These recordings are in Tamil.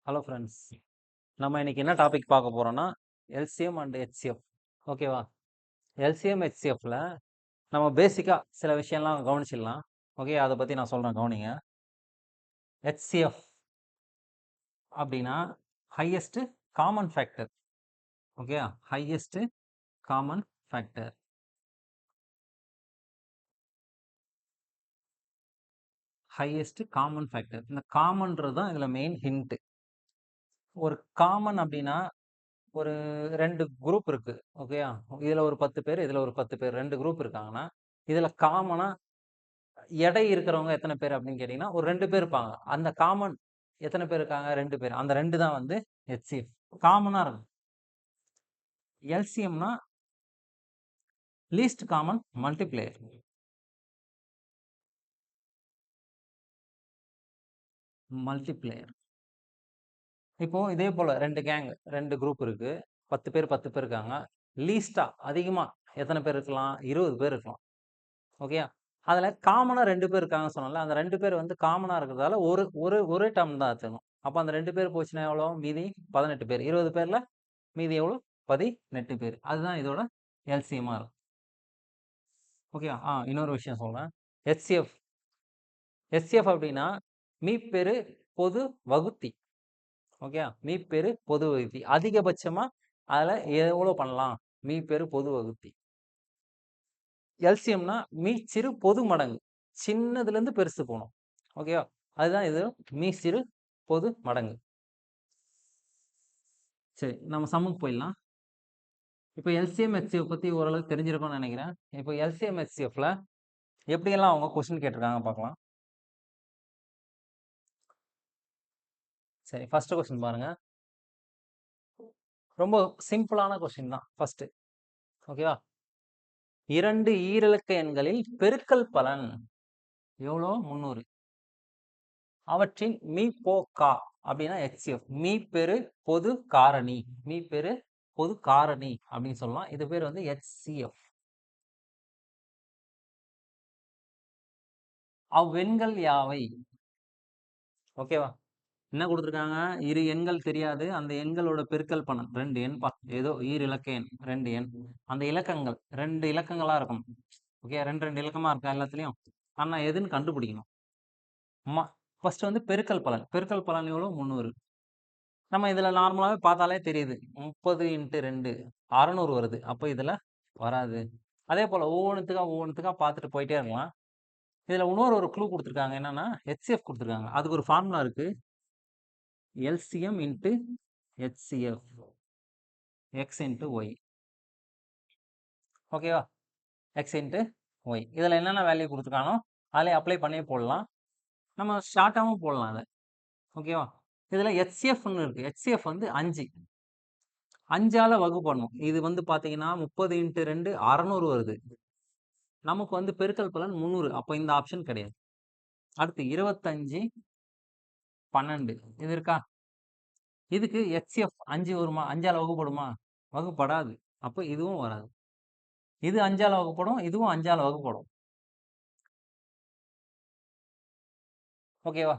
ஹலோ ஃப்ரெண்ட்ஸ், நம்ம இன்னைக்கு என்ன டாபிக் பார்க்க போறோம்னா எல்சிஎம் அண்ட் ஹெச்சிஎஃப். ஓகேவா? எல்சிஎம் ஹெச்சிஎஃப்ல நம்ம பேசிக்கா சில விஷயம்லாம் கவனிச்சிடலாம். ஓகே, அதை பத்தி நான் சொல்றேன், கவனிங்க. ஹெச்சிஎஃப் அப்படின்னா highest common factor. Okay, highest common factor. Highest common factor. இந்த காமன்றது தான் இதுல மெயின் ஹிண்ட். ஒரு காமன் அப்படின்னா ஒரு 2 குரூப் இருக்கு. ஓகேயா? இதுல ஒரு 10 பேர், இதுல ஒரு 10 பேர், 2 குரூப் இருக்காங்கன்னா இதுல காமனா எடை இருக்கிறவங்க எத்தனை பேர் அப்படின்னு கேட்டீங்கன்னா ஒரு 2 பேர் இருப்பாங்க. அந்த காமன் எத்தனை பேர் இருக்காங்க? 2 பேர். அந்த 2 தான் வந்து ஹெச்சிஎஃப் காமனா இருக்கும். எல்சிஎம்னா லீஸ்ட் காமன் மல்டிப்ளேயர். மல்டிப்ளேயர். இப்போ இதே போல 2 கேங், 2 குரூப் இருக்கு. 10 பேர் 10 பேர் இருக்காங்க. லீஸ்டா அதிகமா எத்தனை பேர் இருக்கலாம்? 20 பேர் இருக்கலாம். ஓகேயா? அதுல காமனா 2 பேர் இருக்காங்கன்னு சொன்னல, அந்த 2 பேர் வந்து காமனா இருக்கிறதால ஒரு ஒரு ஒரே டேர்ம் தான் எடுத்துக்கணும். அப்ப அந்த 2 பேர் போச்சுன்னா எவ்வளோ? மீதி 18 பேர். 20 பேர்ல மீதி எவ்வளோ? 18 பேர். அதுதான் இதோட எல்சிஎம்மா இருக்கும். ஓகே, இன்னொரு விஷயம் சொல்றேன். ஹெச்சிஎஃப். ஹெச்சிஎஃப் அப்படின்னா மீப்பெரு பொது வகுத்தி. ஓகே, மீப்பெரு பொது வகுத்தி. அதிகபட்சமா அதுல எவ்வளோ பண்ணலாம்? மீப்பெரு பொது வகுத்தி. எல்சிஎம்னா மீச்சிறு பொது மடங்கு. சின்னதுல இருந்து பெருசு போகணும். ஓகேவா? அதுதான் இது மீச்சிறு பொது மடங்கு. சரி, நம்ம சம்முக்கு போயிடலாம். இப்போ எல்சிஎம் ஹெச்சிஎஃப் பத்தி ஓரளவுக்கு தெரிஞ்சிருக்கும்னு நினைக்கிறேன். இப்போ எல்சிஎம் ஹெச்சிஎஃப்ல எப்படியெல்லாம் அவங்க கொஸ்டின் கேட்டிருக்காங்க பார்க்கலாம். சரி, ஃபர்ஸ்ட் கொஸ்டின் பாருங்க. ரொம்ப சிம்பிளான கொஸ்டின் தான் ஃபர்ஸ்ட். ஓகேவா? 2 ஈரிலக்க எண்களில் பெருக்கல் பலன் எவ்வளோ? 300. அவற்றின் மீ போ கா அப்படின்னா ஹெச்சிஎஃப். மீ பெரு பொது காரணி. மீ பெரு பொது காரணி அப்படின்னு சொல்லலாம். இது பேர் வந்து ஹெச்சிஎஃப். அவ்வெண்கள் யாவை? ஓகேவா? என்ன கொடுத்துருக்காங்க? இரு எண்கள் தெரியாது, அந்த எண்களோட பெருக்கல் பலன் 2 எண் ஏதோ ஈர் இலக்க எண் 2 எண். அந்த இலக்கங்கள் 2 இலக்கங்களா இருக்கும். ஓகே, 2 இலக்கமா இருக்கா எல்லாத்துலயும்? ஆனா எதுன்னு கண்டுபிடிக்கணும். ஃபர்ஸ்ட் வந்து பெருக்கல் பலன். பெருக்கல் பலன் எவ்வளோ? 300. நம்ம இதுல நார்மலாவே பார்த்தாலே தெரியுது. 30 × 2 600 வருது. அப்போ இதுல வராது. அதே போல ஒவ்வொன்றுத்துக்கா பார்த்துட்டு போயிட்டே இருக்கலாம். இதுல இன்னொரு ஒரு க்ளூ கொடுத்துருக்காங்க. என்னன்னா ஹெச்சிஎஃப் கொடுத்துருக்காங்க. அதுக்கு ஒரு ஃபார்முலா இருக்கு. LCM into HCF x into y. ஓகேவா? X into y. இதில் என்னென்ன வேல்யூ கொடுத்துருக்கானோ அதிலே அப்ளை பண்ணி போடலாம். நம்ம ஷார்ட்டாகவும் போடலாம் அதை. ஓகேவா? இதில் ஹெச்சிஎஃப்னு இருக்குது. ஹெச்சிஎஃப் வந்து 5. 5ஆல் வகுப்படணும். இது வந்து பார்த்தீங்கன்னா 30 × 2 600 வருது. நமக்கு வந்து பெருக்கல் பலன் 300. அப்போ இந்த ஆப்ஷன் கிடையாது. அடுத்து 25 12 இது இருக்கா? இதுக்கு ஹெச்சிஎஃப் 5 வருமா? 5ஆல் வகுப்படுமா? வகுப்படாது. அப்போ இதுவும் வராது. இது 5ஆல் வகுப்படும், இதுவும் 5ஆல் வகுப்படும். ஓகேவா?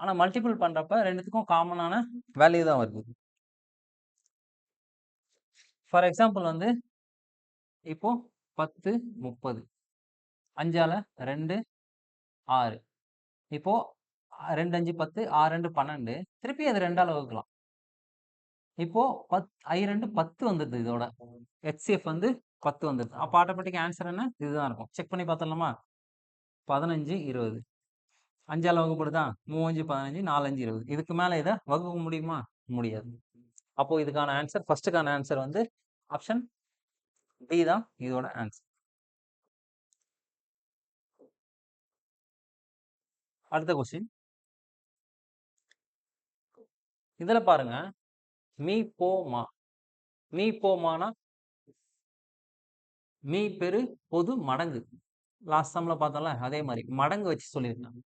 ஆனா மல்டிபிள் பண்றப்ப ரெண்டுத்துக்கும் காமனான வேல்யூ தான் வருது. ஃபார் எக்ஸாம்பிள் வந்து இப்போ 10 30 5ஆல 2 6. இப்போ 2 5 10 6 2 12. திருப்பி அது 2ஆல வகுக்கலாம். இப்போ 2 10 வந்துடுது. இதோட ஹெச்சிஎஃப் வந்து 10 வந்துடுது. அப்போ ஆட்டோமேட்டிக் ஆன்சர் என்ன? இதுதான் இருக்கும். செக் பண்ணி பார்த்துடலாமா? 15 20. 5ஆல் வகுப்படுதா? 3 5 15 4 5 20. இதுக்கு மேல இதை வகுக்க முடியுமா? முடியாது. அப்போ இதுக்கான ஆன்சர், ஃபர்ஸ்ட்டுக்கான ஆன்சர் வந்து ஆப்ஷன் பி தான் இதோட ஆன்சர். அடுத்த கொஸ்டின். இதுல பாருங்க, மீ போ மா. மீ போ மானா மீ பெரு பொது மடங்கு. லாஸ்ட் சம்ல பார்த்தோம்ல, அதே மாதிரி மடங்கு வச்சு சொல்லியிருக்காங்க.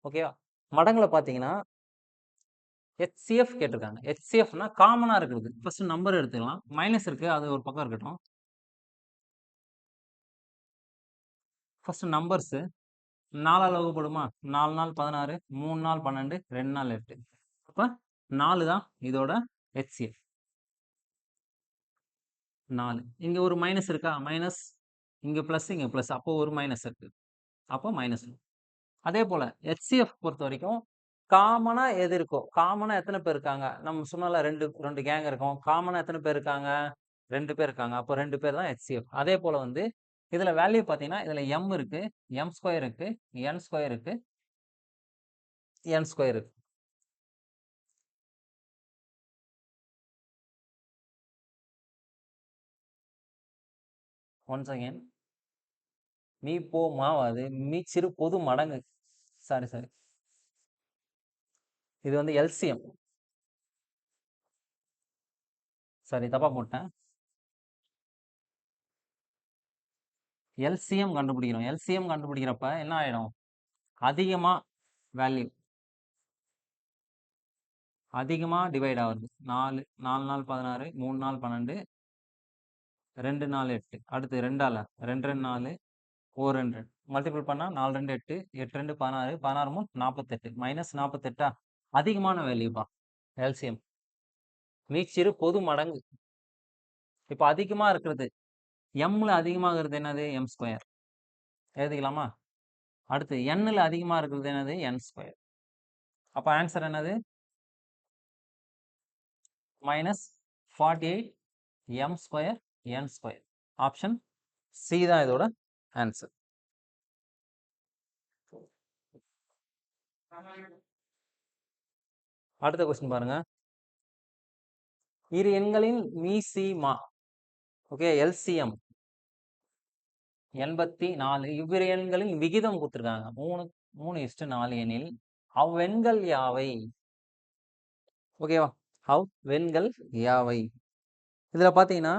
ஓகேவா? மடங்குல பாத்தீங்கன்னா ஹெச்சிஎஃப் கேட்டிருக்காங்க. ஹெச்சிஎஃப்னா காமனா இருக்குது. ஃபர்ஸ்ட் நம்பர் எடுத்துக்கலாம். மைனஸ் இருக்கு, அது ஒரு பக்கம் இருக்கட்டும். First numbers 4ஆல் வகுப்படுமா? 4 நாள் 16, 3 நாள் 12, 2 நாள் 8. அப்போ 4 தான் இதோட HCF. 4 இங்கே ஒரு மைனஸ் இருக்கா, மைனஸ், இங்கே ப்ளஸ், இங்கே ப்ளஸ், அப்போ ஒரு மைனஸ் இருக்குது, அப்போ மைனஸ். அதே போல் HCF பொறுத்த வரைக்கும் காமனாக எது இருக்கோ, காமனாக எத்தனை பேர் இருக்காங்க, நம்ம சொன்னால ரெண்டு கேங் இருக்கும், காமனாக எத்தனை பேர் இருக்காங்க, 2 பேர் இருக்காங்க, அப்போ 2 பேர் தான் HCF. அதே போல் வந்து இதில் வேல்யூ பார்த்தீங்கன்னா இதில் M இருக்குது, M ஸ்கொயர் இருக்குது, N ஸ்கொயர் இருக்குது, N ஸ்கொயர் இருக்குது. ஒன்ஸ் அகேன், மீ போ மாவாது மீ சிறு பொது மடங்கு, சாரி இது வந்து LCM, சாரி தப்பா போட்டேன். LCM கண்டுபிடிக்கிறோம். LCM கண்டுபிடிக்கிறப்ப என்ன ஆயிடும், அதிகமாக வேல்யூ அதிகமாக டிவைட் ஆகுது. 4 4 நாள் 16, 3 நாள் 12, 2 நாள் 8, அடுத்து 2ஆல் 2 2 4, 1 2 மல்டிபிள் பண்ணால் 4 2 8, 8 2 16, 16 3 48, மைனஸ் 48. அதிகமான வேல்யூப்பா LCM, மீச்சிறு பொது மடங்கு. இப்போ அதிகமாக இருக்கிறது எம்ல அதிகமாகிறது என்னது, M ஸ்கொயர் எழுதிக்கலாமா. அடுத்து Nல அதிகமாக இருக்கிறது என்னது, N ஸ்கொயர். அப்போ ஆன்சர் என்னது, minus 48 M square N square. Option C தான் இதோட ஆன்சர். அடுத்த கொஸ்டின் பாருங்க, இரு எண்களின் மீசிமா, ஓகே, LCM 84. இவ்விரு எண்களின் விகிதம் கொடுத்துருக்காங்க 3:4 எனில் அவ்வெண்கள் யாவை, ஓகேவா, அவ்வெண்கள் யாவை. இதுல பாத்தீங்கன்னா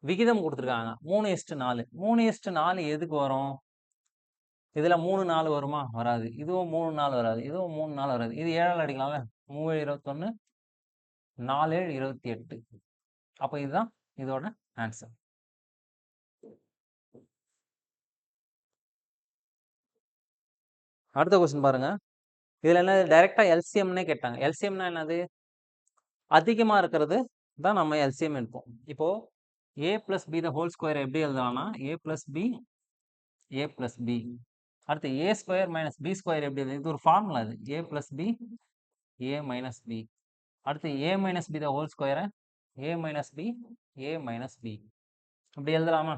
விகிதம் கொடுத்துருக்காங்க 3:4. 3:4 எதுக்கு வரும், இதுல 3 4 வருமா, வராது. இதுவும் 3 4 வராது, இதுவும் 3 4 வராது. இது 7ஆல் அடிக்கலாம்ல, 3 21, 4 28. அப்போ இதுதான் இதோட ஆன்சர். அடுத்த கொஸ்டின் பாருங்க, இதுல என்ன டைரக்டா LCMனே கேட்டாங்க. LCMனா என்னது, அதிகமா இருக்கிறது தான் நம்ம LCM எடுப்போம். இப்போ a + b the whole square எப்படி எழுதலாம்னா a + b a + b. அடுத்து a² - b² எப்படி எழுது, இது ஒரு ஃபார்முலா. இது a + b a - b. அடுத்து a - b த ஹோல் ஸ்கொயரை a - b a - b அப்படி எழுதலாமா.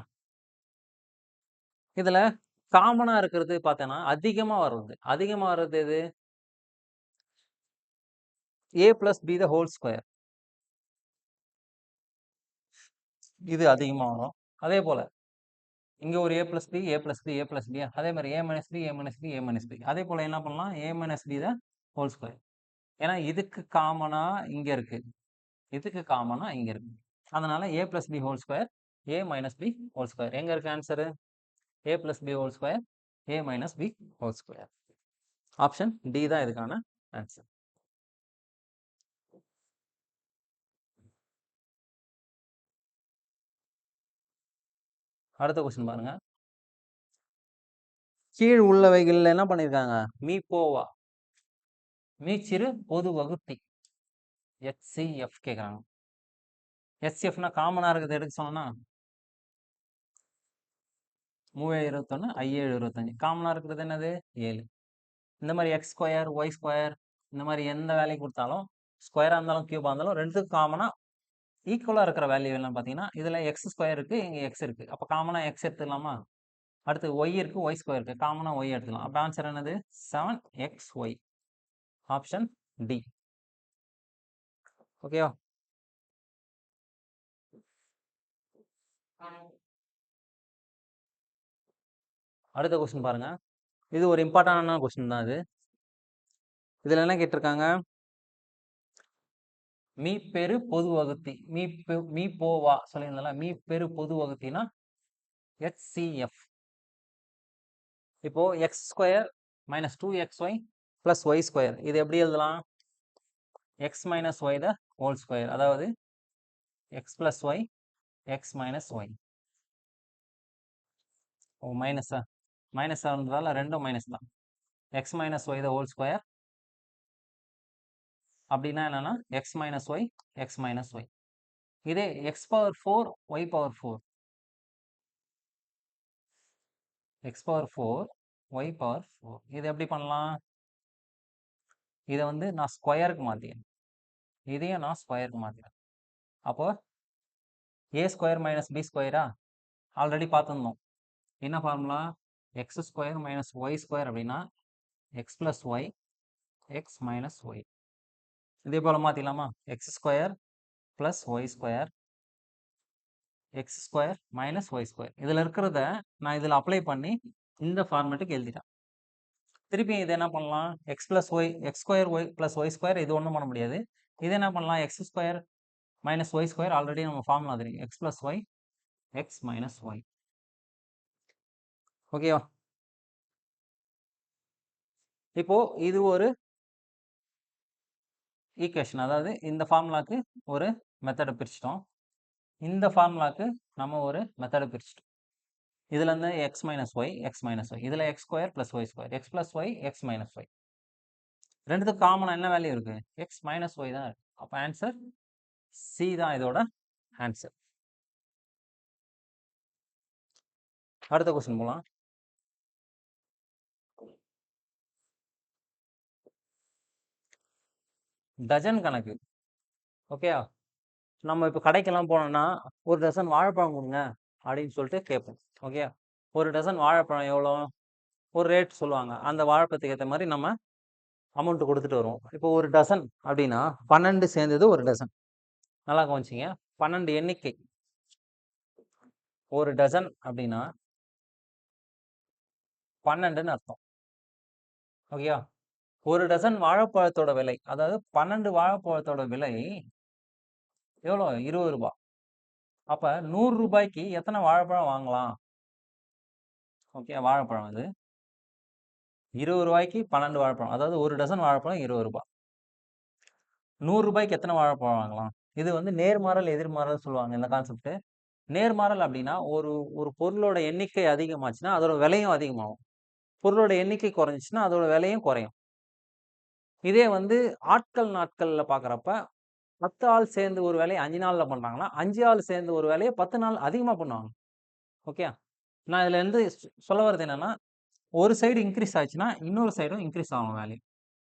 இதுல காமனா இருக்கிறது பார்த்தோன்னா அதிகமா வர்றது எது, a + b the whole square, இது அதிகமா வரும். அதே போல இங்க ஒரு a + b a + b a + b, அதே மாதிரி a - b a - b a - b. அதே போல என்ன பண்ணலாம், a - b the whole square. ஏன்னா இதுக்கு காமனா இங்க இருக்கு, இதுக்கு காமனா இங்க இருக்கு. அதனால a + b whole square a - b whole square. எங்க இருக்கு answer, a + b whole square a - b whole square. Option D தான் இதுக்கான ஆன்சர். அடுத்த கொஸ்டின் பாருங்க, கீழ் உள்ளவைகள் என்ன பண்ணிருக்காங்க, மீ போவா மீச்சிறு பொது வகுத்தி HCF கேக்குறாங்க. HCFனா காமனா இருக்கிறது எடுக்க சொன்னா 3721 5725. காமனா இருக்கிறது என்னது, 7. இந்த மாதிரி X² Y² இந்த மாதிரி எந்த வேலையை கொடுத்தாலும், ஸ்கொயரா இருந்தாலும் கியூபா இருந்தாலும், ரெண்டுத்துக்கும் காமனா ஈக்குவலா இருக்கிற வேல்யூ என்ன பார்த்தீங்கன்னா, இதுல X² இருக்கு, இங்க X இருக்கு. அப்போ காமனா X எடுத்துக்கலாமா. அடுத்து Y இருக்கு, Y² இருக்கு, காமனா Y எடுத்துக்கலாம். அப்போ ஆன்சர் என்னது, 7XY. Option D. ஓகேவா. அடுத்த கொஸ்டின் பாருங்க, இது ஒரு இம்பார்ட்டன்டான கொஸ்டின் தான். இதுல என்ன கேட்டிருக்காங்க, மீ பெரு பொது வகுத்தி, மீ போவா சொல்லியிருந்தால, மீ பெரு பொது வகுத்தினா HCF. இப்போ X² - 2XY + Y², இது எப்படி எழுதலாம், X - y the whole square, அதாவது X + y X - y. ஓ மைனஸா, மைனஸ் ஆனதால ரெண்டும் மைனஸ் தான். X minus y the whole square. அப்படின்னா என்னன்னா x minus y x minus y. இதே x power 4 y power 4, x power 4 y power 4. இது எப்படி பண்ணலாம்? இதை வந்து நான் ஸ்கொயருக்கு மாற்றிக்கிறேன், இதையும் நான் ஸ்கொயருக்கு மாற்றிக்கிறேன். அப்போ ஏ ஸ்கொயர் மைனஸ் பி ஸ்கொயரா ஆல்ரெடி பார்த்துருந்தோம். என்ன formula? X square minus y square அப்படின்னா x plus y x minus y. இதே போல் மாற்றிக்கலாமா? X square plus y square x square minus y square. இதில் இருக்கிறத நான் இதில் அப்ளை பண்ணி இந்த ஃபார்மேட்டுக்கு எழுதிட்டேன். திருப்பி இது என்ன பண்ணலாம்? X plus y x square y plus y square, இது ஒன்றும் பண்ண முடியாது. இது என்ன பண்ணலாம்? X square minus y square, already நம்ம ஃபார்முலா தெரியும், x plus y x minus y. ஓகேவா? இப்போ இது ஒரு ஈக்குவேஷன், அதாவது இந்த ஃபார்முலாக்கு ஒரு மெத்தடை பிரிச்சிட்டோம், இந்த ஃபார்முலாக்கு நம்ம ஒரு மெத்தடை பிரிச்சிட்டோம். இதுல இருந்து x minus y x minus y, இதுல x square plus y square x plus y x minus y. ரெண்டுத்துக்கு காமனா என்ன வேல்யூ இருக்கு? எக்ஸ் மைனஸ் ஒய் தான் இருக்கு. அப்போ ஆன்சர் சி தான் இதோட ஆன்சர். அடுத்த கொஸ்டின் போலாம். டஜன் கணக்கு. ஓகே, நம்ம இப்போ கடைக்கெல்லாம் போனோம்னா ஒரு டசன் வாழைப்பழம் கொடுங்க அப்படின்னு சொல்லிட்டு கேட்போம். ஓகே, ஒரு டசன் வாழைப்பழம் எவ்வளோ ஒரு ரேட் சொல்லுவாங்க, அந்த வாழைப்பழத்துக்கு ஏற்ற மாதிரி நம்ம அமௌண்ட் கொடுத்துட்டு வருவோம். இப்போ ஒரு டசன் அப்படின்னா 12 சேர்ந்தது ஒரு டசன். நல்லா கவனிச்சிங்க, 12 எண்ணிக்கை. ஒரு டசன் அப்படின்னா 12ன்னு அர்த்தம். ஓகேயா? ஒரு டசன் வாழைப்பழத்தோட விலை, அதாவது 12 வாழைப்பழத்தோட விலை எவ்வளோ? 20 ரூபாய். அப்ப 100 ரூபாய்க்கு எத்தனை வாழைப்பழம் வாங்கலாம்? ஓகே, வாழைப்பழம் அது 20 ரூபாய்க்கு 12 வாழைப்பழம், அதாவது ஒரு டசன் வாழைப்பழம் 20 ரூபாய். 100 ரூபாய்க்கு எத்தனை வாழைப்பழம் வாங்கலாம்? இது வந்து நேர்மாறல் எதிர்மாறல் சொல்லுவாங்க இந்த கான்செப்ட். நேர்மாறல் அப்படின்னா ஒரு ஒரு பொருளோட எண்ணிக்கை அதிகமாச்சுன்னா அதோட விலையும் அதிகமாகும், பொருளோட எண்ணிக்கை குறைஞ்சிச்சுன்னா அதோட விலையும் குறையும். இதே வந்து ஆட்கள் நாட்கள்ல பாக்குறப்ப 10 ஆள் சேர்ந்து ஒரு வேலையை 5 நாள்ல பண்றாங்கன்னா 5 ஆள் சேர்ந்து ஒரு வேலையை 10 நாள் அதிகமா பண்ணுவாங்க. ஓகே, நான் இதுல இருந்து சொல்ல வர்றது என்னன்னா, ஒரு சைடு இன்க்ரீஸ் ஆச்சுன்னா இன்னொரு சைடும் இன்க்ரீஸ் ஆகும் வேல்யூ,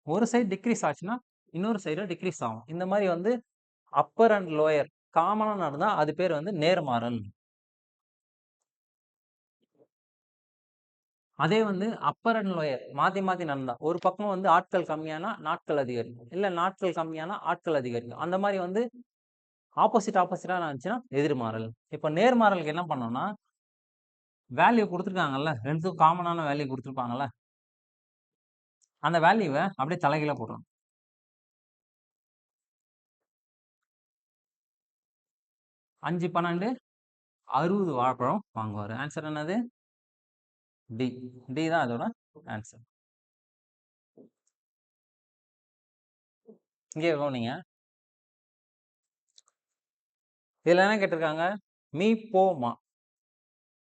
ஒரு சைடு டிக்ரீஸ் ஆச்சுன்னா இன்னொரு சைடும் டிக்ரீஸ் ஆகும். இந்த மாதிரி வந்து அப்பர் அண்ட் லோயர் காமனா நடந்தா அது பேர் வந்து நேர்மாறல். அதே வந்து அப்பர் அண்ட் லோயர் மாத்தி மாத்தி நடந்தா, ஒரு பக்கம் வந்து ஆட்கள் கம்மியானா நாட்கள் அதிகரிக்கும், இல்ல நாட்கள் கம்மியானா ஆட்கள் அதிகரிக்கும். அந்த மாதிரி வந்து ஆப்போசிட்டா இருந்துச்சுன்னா எதிர்மாறல். இப்போ நேர்மாறலுக்கு என்ன பண்ணோம்னா, வேல்யூ கொடுத்துருக்காங்கல்ல, ரெண்டுத்துக்கும் காமனான வேல்யூ கொடுத்துருப்பாங்கல்ல, அந்த வேல்யூவை அப்படியே தலைகீழ போடுறோம். 5 12 60 வாழைப்பழம் வாங்குவாரு. ஆன்சர் என்னது? டி. டி தான் அதோட ஆன்சர். இங்கே கவனிங்க, இதுல என்ன கேட்டிருக்காங்க? மீ போ மா.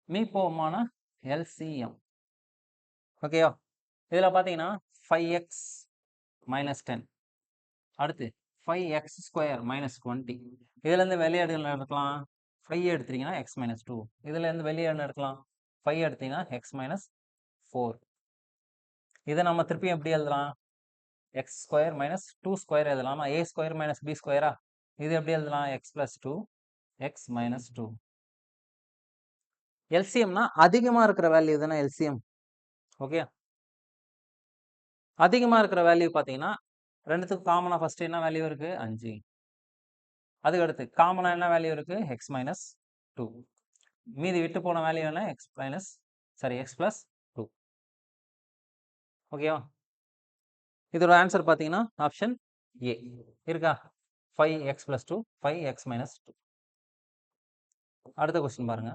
மீ போ மானா எல்சிஎம். ஓகேவா? இதுல பாத்தீங்கன்னா 5x மைனஸ் 10, அடுத்து 5x ஸ்கொயர் மைனஸ் 20. இதுல இருந்து வெளியேடு எடுக்கலாம், 5 எடுத்தீங்கன்னா எக்ஸ் மைனஸ் 2. இதுல இருந்து வெளியேடு எடுக்கலாம், 5 எடுத்தீங்கன்னா எக்ஸ் மைனஸ் 4. இதை நம்ம திருப்பி எப்படி எழுதலாம்? எக்ஸ் ஸ்கொயர் மைனஸ் 2 ஸ்கொயர் எழுதலாமா? ஏ ஸ்கொயர் மைனஸ் பி ஸ்கொயரா? இது எப்படி எழுதலாம்? X plus 2 x minus 2. எல்சிஎம்னா அதிகமா இருக்கிற வேல்யூ தானே எல்சிஎம். ஓகே, அதிகமா இருக்கிற வேல்யூ பாத்தீங்கன்னா ரெண்டுத்துக்கும் காமனா ஃபர்ஸ்ட் என்ன வேல்யூ இருக்கு? 5. அதுக்கு அடுத்து காமனா என்ன வேல்யூ இருக்கு? X minus 2. மீதி விட்டு போன வேல்யூ என்ன? X minus X plus 2. ஓகேவா? இதோட ஆன்சர் பாத்தீங்கன்னா ஆப்ஷன் ஏ இருக்கா? 5x plus 2 5x minus 2. அடுத்த கொஸ்டின் பாருங்க.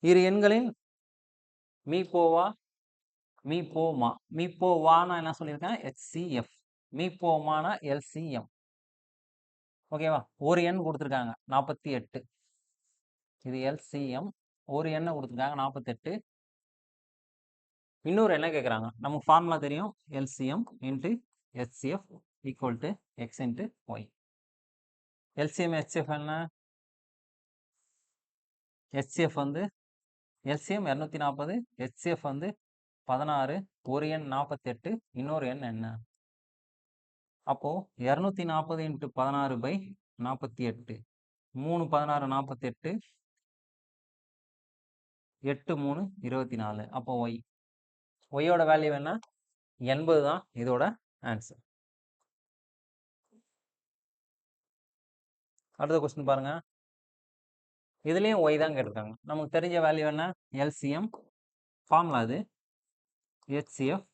இரு எண்களின் மீ போவா மீ போமா. மீ போவானா என்ன சொல்லியிருக்கேன்? HCF. மீ போமானா LCM. ஓகேவா? ஒரு எண் கொடுத்துருக்காங்க 48, இது LCM. ஒரு எண்ணை கொடுத்துருக்காங்க 48. இன்னொரு என்ன கேட்குறாங்க, நமக்கு ஃபார்முலா தெரியும், LCM into HCF equal to x into y. LCM HCF என்ன, ஹெச்சிஎஃப் வந்து எல்சிஎம் 240, ஹெச்சிஎஃப் வந்து 16, ஒரு எண் 48, இன்னொரு எண் என்ன? அப்போ 240 இன்ட்டு 16/48, 3 16 48, 8 3 24. அப்போ ஒய், ஒய்யோட வேல்யூ என்ன, 80 தான் இதோட ஆன்சர். அடுத்த கொஸ்டின் பாருங்க, இதுலயும் ஒய் தான் கேட்டிருக்காங்க. நமக்கு தெரிஞ்ச வேல்யூ என்ன, எல்சிஎம் ஃபார்முலா அது HCF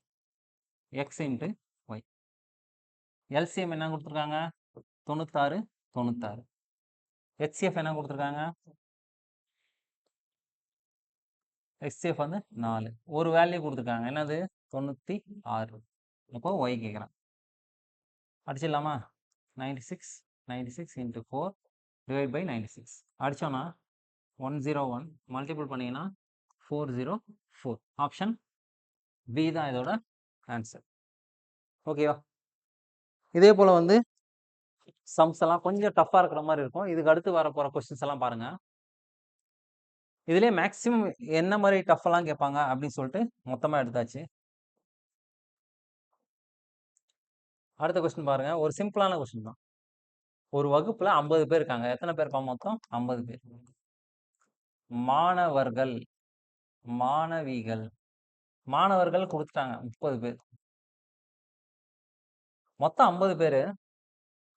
x into y. LCM என்ன கொடுத்துருக்காங்க, 96 96. ஹெச்சிஎஃப் என்ன கொடுத்துருக்காங்க, ஹெச்சிஎஃப் வந்து 4, ஒரு வேல்யூ கொடுத்துருக்காங்க, என்னது 96. அப்போ ஒய் கேட்குறான். அடிச்சிடலாமா, 96 96 இன்ட்டு 4 டிவைட் பை 96 அடிச்சோன்னா 101 மல்டிபிள் பண்ணிங்கன்னா 404. ஆப்ஷன் பி தான் இதோட ஆன்சர். ஓகேவா? இதே போல் வந்து சம்ஸ் எல்லாம் கொஞ்சம் டஃப்பாக இருக்கிற மாதிரி இருக்கும். இதுக்கு அடுத்து வர போகிற கொஸ்டின்ஸ் எல்லாம் பாருங்க. இதுலேயே மேக்ஸிமம் என்ன மாதிரி டஃப்பெல்லாம் கேட்பாங்க அப்படின்னு சொல்லிட்டு மொத்தமாக எடுத்தாச்சு. அடுத்த கொஸ்டின் பாருங்க, ஒரு சிம்பிளான கொஸ்டின் தான். ஒரு வகுப்புல 50 பேர் இருக்காங்க. எத்தனை பேர் மொத்தம்? 50 பேர். மாணவர்கள் மாணவிகள் மாணவர்கள் கொடுத்துட்டாங்க 30 பேர். மொத்தம் 50 பேர்.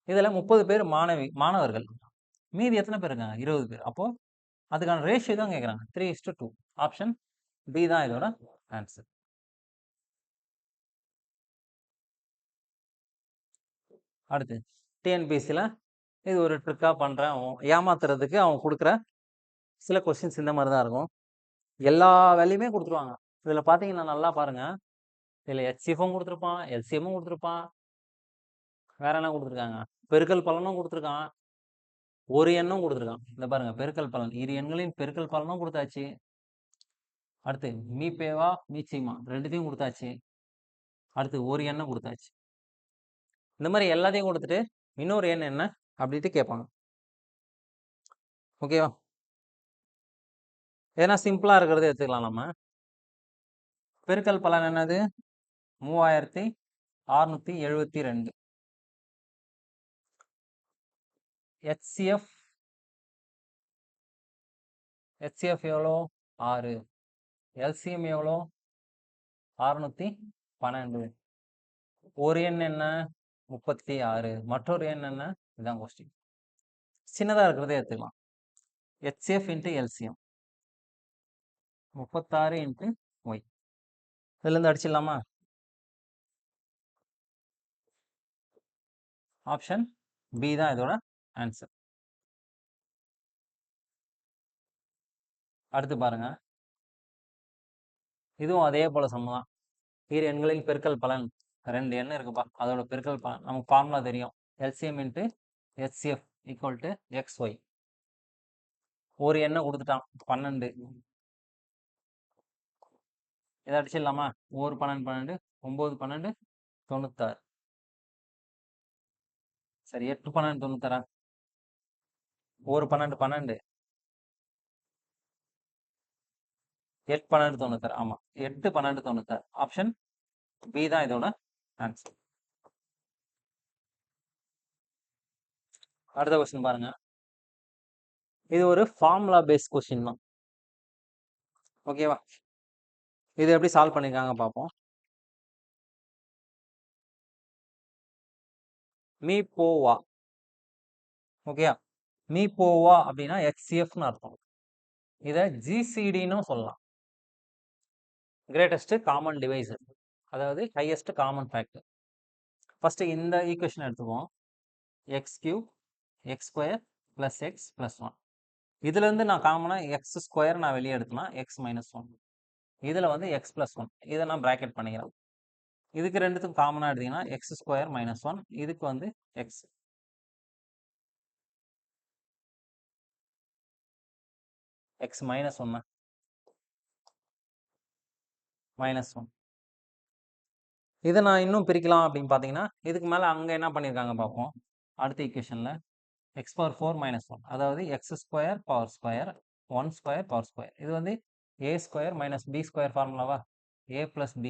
இதுல 30 பேர் மாணவர்கள். மீதி எத்தனை பேர் இருக்காங்க? 20 பேர். அப்போ அதுக்கான ரேஷியோ தான் கேட்குறாங்க, 3:2. ஆப்ஷன் பி தான் இதோட ஆன்சர். அடுத்து டிஎன்பிஎஸ்சியில் இது ஒரு ட்ரிக்காக பண்ணுறேன், ஏமாத்துறதுக்கு அவன் கொடுக்குற சில கொஸ்டின்ஸ் இந்த மாதிரி தான் இருக்கும். எல்லா வேல்யூமே கொடுத்துருவாங்க. இதில் பார்த்தீங்கன்னா நல்லா பாருங்கள், இதில் ஹெச்சிஎஃப்பும் கொடுத்துருப்பான், எல்சிஎம்மும் கொடுத்துருப்பான், வேற என்ன கொடுத்துருக்காங்க, பெருக்கல் பலனும் கொடுத்துருக்கான், ஒரு எண்ணும் கொடுத்துருக்கான். இந்த பாருங்க, பெருக்கல் பலன், இரு எண்களின் பெருக்கல் பலனும் கொடுத்தாச்சு. அடுத்து மீபேவா மீச்சிமா ரெண்டுத்தையும் கொடுத்தாச்சு. அடுத்து ஒரு எண்ணம் கொடுத்தாச்சு. இந்த மாதிரி எல்லாத்தையும் கொடுத்துட்டு இன்னொரு எண் என்ன அப்படின்ட்டு கேட்பாங்க. ஓகேவா? ஏன்னா சிம்பிளா இருக்கிறது எடுத்துக்கலாம். நம்ம பெருக்கல் பலன் என்னது, 3672. ஹெச்சிஎஃப் எவ்வளோ, 6. எல்சிஎம் எவ்வளோ, 612. ஒரு எண் என்ன, 36. மற்றொரு எண் என்ன, இதுதான் கொஸ்டின். சின்னதா இருக்கிறதே எடுத்துக்கலாம். HCF into LCM 36 into y. இதுலேருந்து அடிச்சிடலாமா? ஆப்ஷன் பி தான் இதோட ஆன்சர். அடுத்து பாருங்க, இதுவும் அதே போல சமம் தான். இரு எண்களின் பெருக்கல் பலன், 2 எண் இருக்குப்பா, அதோட பெருக்கல் பலன் நமக்கு ஃபார்முலா தெரியும், LCM into HCF equal to x y. ஒரு எண்ணை கொடுத்துட்டான் 12. இதை அடிச்சிடலாமா, 1 12 12 9 12 96. சரி, 8 12 96. 1 12 12 8 12 96. ஆமா, 8 12 96. ஆப்ஷன் பி தான் இதோட ஆன்சர். அடுத்த கொஸ்டின் பாருங்க, இது ஒரு ஃபார்முலா பேஸ்ட் கொஸ்டின் தான். ஓகேவா? இது எப்படி சால்வ் பண்ணிருக்காங்க பார்ப்போம். மீ போவா. ஓகேயா? மீ போவா அப்படின்னா ஹெச்சிஎஃப்னு அர்த்தம். இதை ஜிசிடின்னு சொல்லலாம், கிரேட்டஸ்ட் காமன் டிவைசர், அதாவது ஹையஸ்ட் காமன் ஃபேக்டர். ஃபர்ஸ்ட் இந்த ஈக்குவேஷன் எடுத்துக்குவோம், X cube X square plus X plus 1. இதுல இருந்து நான் காமனா எக்ஸ் ஸ்கொயர் நான் வெளியே எடுத்தேன்னா எக்ஸ் மைனஸ் 1. இதுல வந்து எக்ஸ் பிளஸ் 1, இதை நான் பிராக்கெட் பண்ணிக்கிறேன். இதுக்கு ரெண்டுத்துக்கும் காமனா எடுத்தீங்கன்னா எக்ஸ் ஸ்கொயர் மைனஸ் 1, இதுக்கு வந்து எக்ஸ். எக்ஸ் மைனஸ் ஒன்று -1. இதை நான் இன்னும் பிரிக்கலாம் அப்படின்னு பார்த்தீங்கன்னா, இதுக்கு மேலே அங்கே என்ன பண்ணியிருக்காங்க பார்ப்போம். அடுத்த ஈக்குவேஷனில் x பவர் 4 - 1, அதாவது x square power square 1 square power square. இது வந்து a square minus b square ஃபார்முலாவா, a + b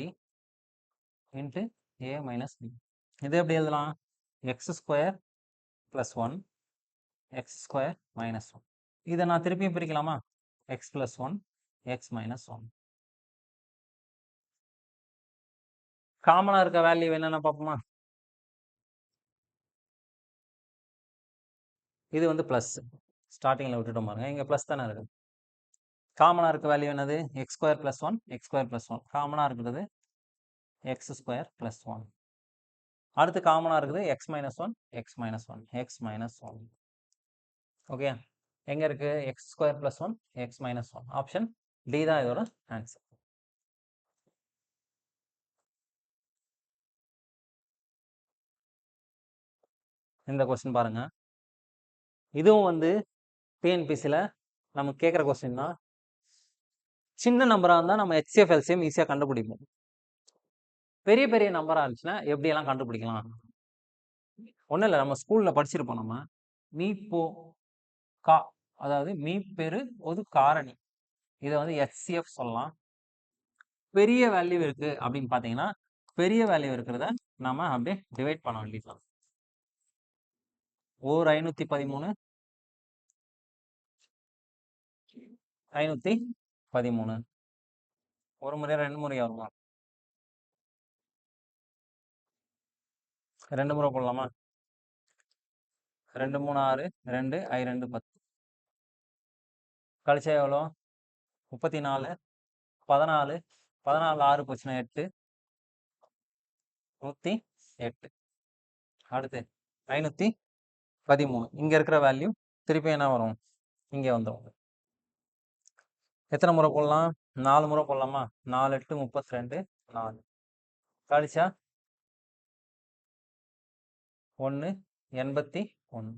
into a - b. இது எப்படி எழுதலாம்? X square + 1 x square -1. இதை நான் திருப்பியும் பிரிக்கலாமா? X + 1 x -1. காமனாக இருக்க வேல்யூ என்னென்ன பார்ப்போமா? இது வந்து ப்ளஸ், ஸ்டார்டிங்கில் விட்டுட்டோம் பாருங்க, இங்கே ப்ளஸ் தானே இருக்குது. காமனாக இருக்க வேல்யூ என்னது? X square + 1 x square + 1. காமனாக இருக்கிறது எக்ஸ் ஸ்கொயர் + 1. அடுத்து காமனாக இருக்குது எக்ஸ் -1 எக்ஸ் -1 எக்ஸ் -1. ஓகே, எங்கே இருக்குது? X square + 1 x -1. Option D தான் இதோட ஆன்சர். இந்த கொஸ்டின் பாருங்க, இதுவும் வந்து டிஎன்பிசியில் நமக்கு கேட்குற கொஸ்டின் தான். சின்ன நம்பராக இருந்தால் நம்ம HCF LCM ஈஸியாக கண்டுபிடிப்போம். பெரிய பெரிய நம்பராக இருந்துச்சுன்னா எப்படியெல்லாம் கண்டுபிடிக்கலாம்? ஒன்றும் இல்லை, நம்ம ஸ்கூலில் படிச்சிருப்போம். நம்ம மீ போ கா, அதாவது மீ பெரு ஒரு காரணி, இதை வந்து HCF சொல்லலாம். பெரிய வேல்யூ இருக்கு அப்படின்னு பார்த்தீங்கன்னா, பெரிய வேல்யூ இருக்கிறத நம்ம அப்படியே டிவைட் பண்ண வேண்டியதுதான். ஓர் 513 513 ஒரு முறை 2 முறை வருமா? 2 முறை போடலாமா? 2 3 6 2 I 2 10 கழிச்சா எவ்வளோ? 34 14 14 6 போச்சுன்னா 8 108. அடுத்து 513. இங்க இருக்கிற வேல்யூ திருப்பி என்ன வரும்? இங்கே வந்துடும். எத்தனை முறை போடலாம்? 4 முறை போடலாமா? 4 8 32 4 கழிச்சா 1 81.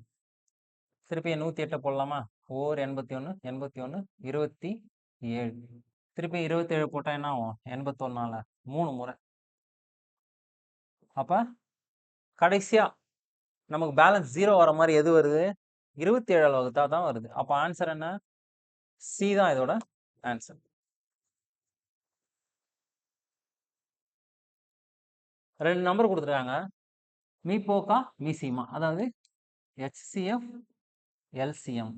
திருப்பி 108 போடலாமா? ஓர் 81 81 27. திருப்பி 27 போட்டால் என்ன ஆகும்? 81 3 முறை. அப்போ கடைசியாக நமக்கு பேலன்ஸ் 0 வர மாதிரி எது வருது? 27 வகுத்தா தான் வருது. அப்போ ஆன்சர் என்ன? சி தான் இதோட ஆன்சர். ரெண்டு நம்பர் கொடுத்துருக்காங்க, மீபோக்கா மீசிமா, அதாவது HCF LCM.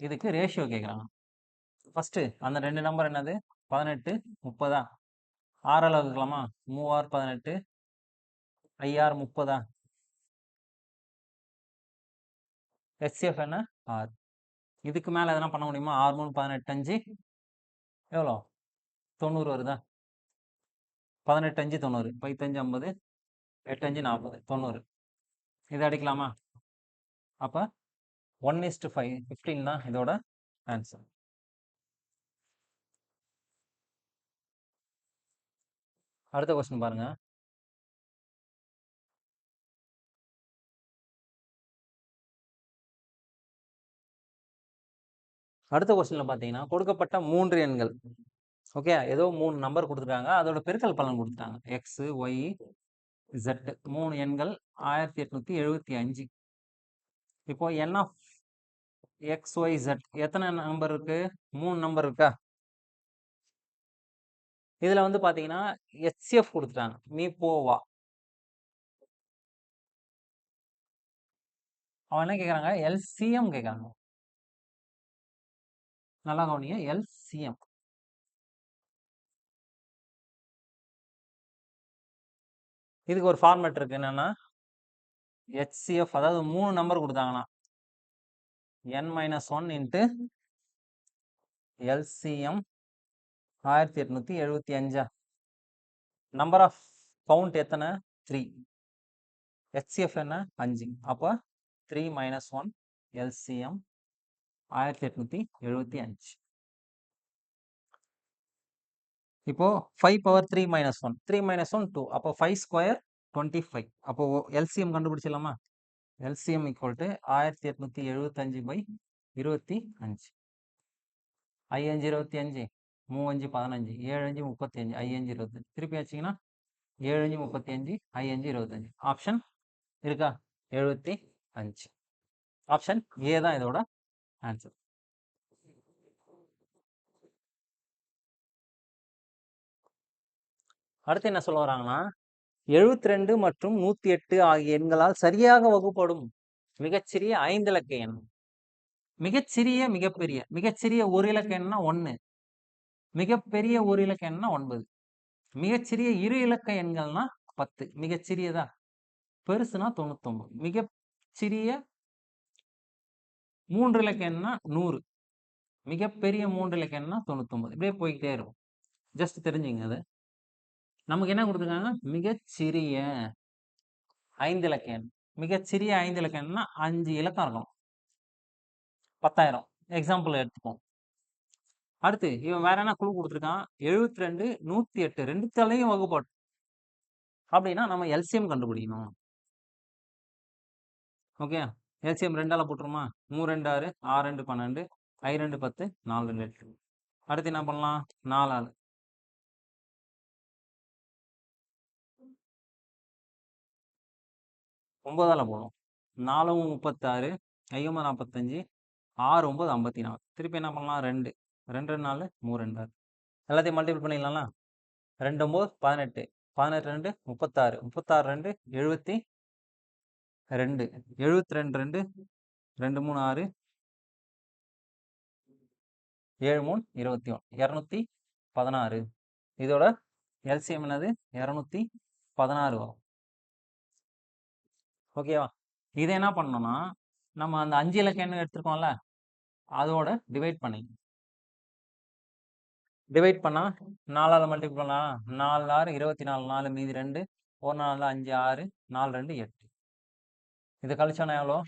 இதுக்கு ரேஷியோ கேட்குறாங்க. ஃபர்ஸ்ட் அந்த ரெண்டு நம்பர் என்னது? 18 30. 6 வகுக்கலாமா? 3 18 5 30. HCF என்ன? 6. இதுக்கு மேலே எதனா பண்ண முடியுமா? 6 3 18 5 எவ்வளோ? 90 வருதா? 18 5 90 5 5 50 8 5 40 90. இதை அடிக்கலாமா? அப்போ 1:5 15 தான் இதோட ஆன்சர். அடுத்த கொஸ்டின் பாருங்க, அடுத்த கொஸ்டின்ல பார்த்தீங்கன்னா கொடுக்கப்பட்ட 3 எண்கள், ஓகே, ஏதோ 3 நம்பர் கொடுத்துருக்காங்க, அதோட பெருக்கல் பலன் கொடுத்துட்டாங்க. எக்ஸ் ஒய் Z 3 எண்கள் 1875. இப்போ என் ஆஃப் எக்ஸ் ஒய் Z எத்தனை நம்பர் இருக்கு? 3 நம்பர் இருக்கா? இதுல வந்து பாத்தீங்கன்னா HCF கொடுத்துட்டாங்க, மீ போவா. அவன் என்ன கேட்குறாங்க? LCM கேட்குறாங்க. நல்லா கவனிங்க, LCM. இதுக்கு ஒரு ஃபார்மேட் இருக்கு, என்னன்னா HCF, அதாவது 3 நம்பர் கொடுத்தாங்கன்னா n-1 into LCM 1875. Number of count எத்தனை? 3. HCF என்ன? 5. அப்போ 3 - 1 LCM 1875. இப்போ 5 பவர் 3 - 1 3 - 1 2. அப்போ 5 ஸ்கொயர் 25. அப்போ LCM கண்டுபிடிச்சிடலாமா? LCM = 1875/25. ஐயஞ்சு 25, மூவஞ்சு 15, ஏழஞ்சு 35, ஐயஞ்சு 25. திருப்பி வச்சிங்கன்னா 7 35, ஐயஞ்சு 25. ஆப்ஷன் இருக்கா? 75. ஆப்ஷன் ஏ தான் இதோட ஆன்சர். அடுத்து என்ன சொல்ல வராங்கன்னா, 72 மற்றும் 108 ஆகிய எண்களால் சரியாக வகுப்படும் மிகச்சிறிய 5 இலக்க எண். மிகச்சிறிய மிகப்பெரிய மிகச்சிறிய ஒரு இலக்க எண்ணா 1, மிகப்பெரிய ஒரு இலக்க எண்ணா 9, மிகச்சிறிய இரு இலக்க எண்கள்னா 10, மிகச்சிறியதா, பெருசுனா 99, மிகச்சிறிய 3 இலக்க எண்ணா 100, மிகப்பெரிய 3 இலக்க எண்ணா 99. இப்படியே போய்கிட்டே இருக்கும். ஜஸ்ட் தெரிஞ்சுங்க அது. நமக்கு என்ன கொடுத்துருக்காங்க? மிகச்சிறிய 5 இலக்க எண். மிகச்சிறிய 5 இலக்க எண்ணா 5 இலக்கம் இருக்கும். 10,000 எக்ஸாம்பிள் எடுத்துப்போம். அடுத்து இவன் வேற என்ன குழு கொடுத்துருக்கான்? 72 108 ரெண்டுத்தாலையும் வகுப்பாடு. அப்படின்னா நம்ம எல்சிஎம் கண்டுபிடிக்கணும். ஓகே, எல்சிஎம் 2ஆல போட்டுருமா? 3 2 6, 6 2 12, I 2 10, 4 2 8. அடுத்து என்ன பண்ணலாம்? 4 9ஆல போடும். 4 36, 5 45, 6 9 54. திருப்பி என்ன பண்ணலாம்? 2 2 4 3 2 6. எல்லாத்தையும் மல்டிபிள் பண்ணிடலாம்ல. 2 9 18, 18 2 36, 36 2 72, 72 2 2 3 6, 7 3 21, 216. இதோட எல்சிஎம் என்னது? 216 வரும். ஓகேவா? இதை என்ன பண்ணணும்னா, நம்ம அந்த 5 இலக்க எண்ணை எடுத்துருக்கோம்ல, அதோட டிவைட் பண்ணா 4ஆல மல்டிபிள் பண்ணா 4 6 24, 4 மீதி 2, 1 4 5 6, 4 2 8. இது கழிச்சோன்னா எவ்வளோ?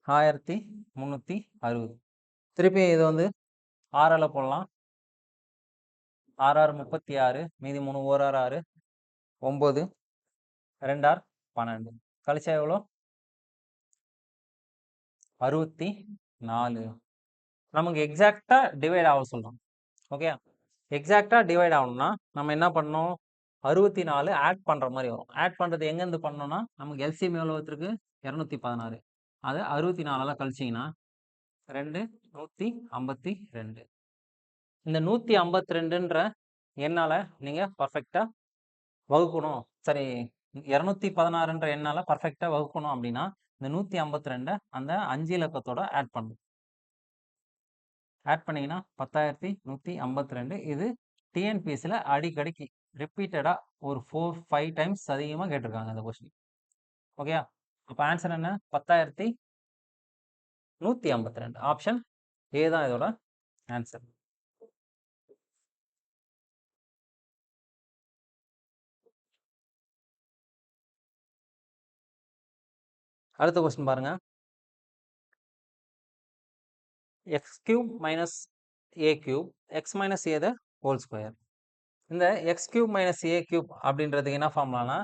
1360. திருப்பி இது வந்து 6ஆல போடலாம். 6 6 36, மீதி 3 1 6 6, 9, 2 6 12. கழிச்சா எவ்வளோ? 64. நமக்கு எக்ஸாக்டா டிவைட் ஆக சொல்றோம். ஓகே, எக்ஸாக்டா டிவைட் ஆகணும்னா நம்ம என்ன பண்ணணும்? 64 ஆட் பண்ற மாதிரி வரும். ஆட் பண்றது எங்கேருந்து பண்ணணும்னா, நமக்கு எல்சிஎம் எவ்வளோ இருக்கு? 216. அதை 64ஆல கழிச்சிங்கன்னா 2 152. இந்த 152ன்ற எண்ணால நீங்க பர்ஃபெக்டா வகுக்கணும். சரி, 216ன்ற எண்ணால பர்ஃபெக்டா வகுக்கணும் அப்படின்னா இந்த 152 அந்த 5 இலக்கத்தோட ஆட் பண்ணணும். ஆட் பண்ணீங்கன்னா 10,152. இது டிஎன்பிஎஸ்சியில் அடிக்கடிக்கு ரிப்பீட்டடாக ஒரு 4-5 டைம்ஸ் அதிகமாக கேட்டிருக்காங்க இந்த கொஸ்டின். ஓகே, அப்போ ஆன்சர் என்ன? 10,152. ஆப்ஷன் ஏ தான் இதோட ஆன்சர். அடுத்த கொஸ்டின் பாருங்க. X cube minus a cube X minus a the whole square. இந்த X cube minus a cube அப்படின்றதுக்கு என்ன ஃபார்முலானா,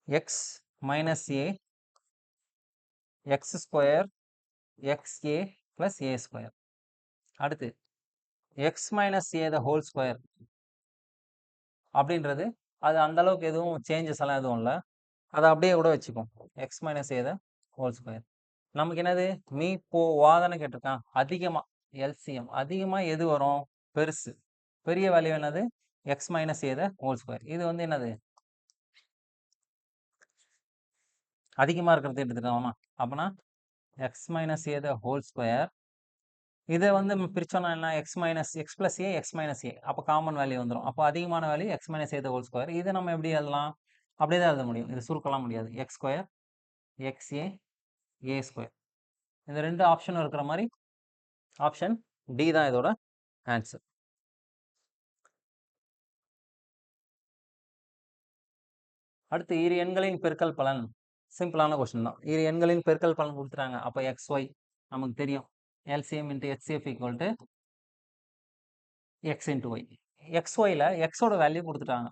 X minus A X square X A plus A square. அடுத்து X minus a the whole square அப்படின்றது அது அந்த அளவுக்கு எதுவும் சேஞ்சஸ் எல்லாம் எதுவும் இல்லை, அதை அப்படியே கூட வச்சுக்கோம். X minus a the whole square. நமக்கு என்னது? மீ போ வாதானே கேட்டிருக்கான். அதிகமாக எல்சிஎம் அதிகமாக எது வரும்? பெருசு. பெரிய வேல்யூ என்னது? X minus a the whole square. இது வந்து என்னது? அதிகமாக இருக்கிறது எடுத்துக்கலாமா? அப்போனா X minus a the whole square. இதை வந்து நம்ம பிரிச்சோம்னா என்ன? X minus X plus A X minus ஏ. அப்போ காமன் வேல்யூ வந்துடும். அப்போ அதிகமான value X minus a the whole square. இதை நம்ம எப்படி எழுதலாம்? அப்படியே தான் எழுத முடியும். இது சுருக்கலாம் முடியாது. எக்ஸ் ஸ்கொயர் எக்ஸ் ஏ ஏ ஸ்கொயர். இந்த ரெண்டு ஆப்ஷனும் இருக்கிற மாதிரி ஆப்ஷன் டி தான் இதோட ஆன்சர். அடுத்து இரு எண்களின் பெருக்கல் பலன். சிம்பிளான கொஸ்டின் தான். இரு எண்களின் பெருக்கல் பலன் கொடுத்துட்டாங்க. அப்போ எக்ஸ் ஒய் நமக்கு தெரியும். LCM into HCF equal to x into y. X ஒய்ல எக்ஸோட வேல்யூ கொடுத்துட்டாங்க.